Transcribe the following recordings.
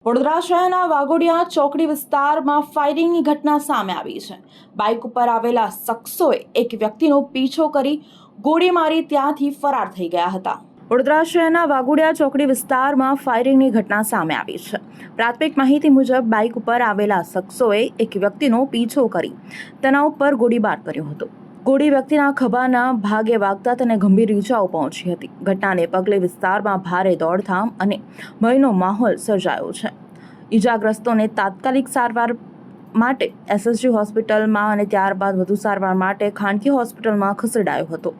વડોદરા શહેરના વાઘોડિયા ચોકડી વિસ્તારમાં ફાયરિંગની ઘટના સામે આવી છે। બાઇક ઉપર આવેલા શખ્સોએ એક વ્યક્તિનો પીછો કરી ગોળી મારી ત્યાંથી ફરાર થઈ ગયા હતા। વડોદરા શહેરના વાઘોડિયા ચોકડી વિસ્તારમાં ફાયરિંગની ઘટના સામે આવી છે। પ્રાથમિક માહિતી મુજબ બાઇક ઉપર આવેલા શખ્સોએ એક વ્યક્તિનો પીછો કરી તેના ઉપર ગોળીબાર કર્યો હતો। ગોળી વ્યક્તિના ખભાના ભાગે વાગતા તેને ગંભીર ઈજાઓ પહોંચી હતી। ઘટનાને પગલે વિસ્તારમાં ભારે દોડધામ અને ભયનો માહોલ સર્જાયો છે। ઈજાગ્રસ્તોને તાત્કાલિક સારવાર માટે એસએસજી હોસ્પિટલમાં અને ત્યારબાદ વધુ સારવાર માટે ખાનગી હોસ્પિટલમાં ખસેડાયો હતો।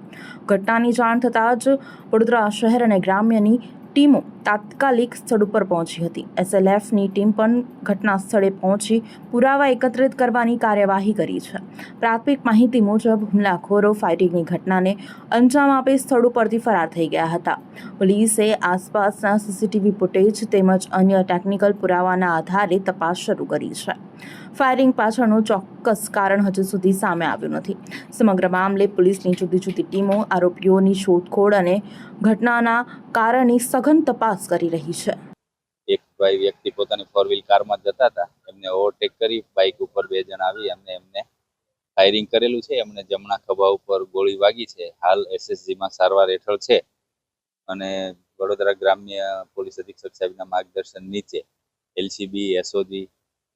ઘટનાની જાણ થતાં જ વડોદરા શહેર અને ગ્રામ્યની ટીમો તાત્કાલિક સ્થળ ઉપર પહોંચી હતી। એસએલએફની ટીમ પણ ઘટના સ્થળે પહોંચી પુરાવા એકત્રિત કરવાની કાર્યવાહી કરી છે। પ્રાથમિક માહિતી મુજબ હુમલાખોરો ફાયરિંગની ઘટનાને અંજામ આપી સ્થળ ઉપરથી ફરાર થઈ ગયા હતા। પોલીસે આસપાસના સીસીટીવી ફૂટેજ તેમજ અન્ય ટેકનિકલ પુરાવાના આધારે તપાસ શરૂ કરી છે। ફાયરિંગ પાછળનું ચોક્કસ કારણ હજુ સુધી સામે આવ્યું નથી। સમગ્ર મામલે પોલીસની જુદી જુદી ટીમો આરોપીઓની શોધખોળ અને ઘટનાના કારણની સઘન તપાસ કરી રહી છે। એક ભાઈ વ્યક્તિ પોતાની ફોર વ્હીલ કારમાં જતા હતા, એમને ઓવરટેક કરી બાઇક ઉપર બે જણ આવી એમને ફાયરિંગ કરેલું છે। એમને જમણા ખભા ઉપર ગોળી વાગી છે। હાલ એસએસજી માં સારવાર હેઠળ છે અને વડોદરા ગ્રામ્ય પોલીસ અધિક્ષક સાહેબના માર્ગદર્શન નીચે એલસીબી, એસઓજી,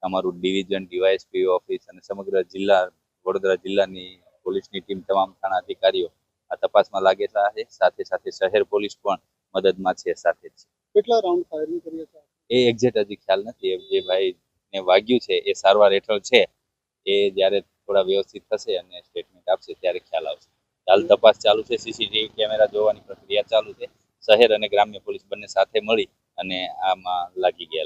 અમારું ડિવિઝન, ડીવાયએસપી ઓફિસ અને સમગ્ર જિલ્લા વડોદરા જિલ્લાની પોલીસની ટીમ, તમામ થાણા અધિકારીઓ આ તપાસમાં લાગેલા છે। સાથે સાથે શહેર પોલીસ પણ મદદમાં છે સાથે જ। કેટલા રાઉન્ડ ફાયરિંગ કર્યા હતા એ એક્ઝેક્ટ હજી ખ્યાલ નથી। જે ભાઈને વાગ્યું છે એ સારવાર હેઠળ છે। એ જ્યારે થોડા વ્યવસ્થિત થશે અને સ્ટેટમેન્ટ આપશે ત્યારે ખ્યાલ આવશે। હાલ તપાસ ચાલુ છે, સીસીટીવી કેમેરા જોવાની પ્રક્રિયા ચાલુ છે। શહેર અને ગ્રામ્ય પોલીસ બંને સાથે મળી અને આમાં લાગી ગયા।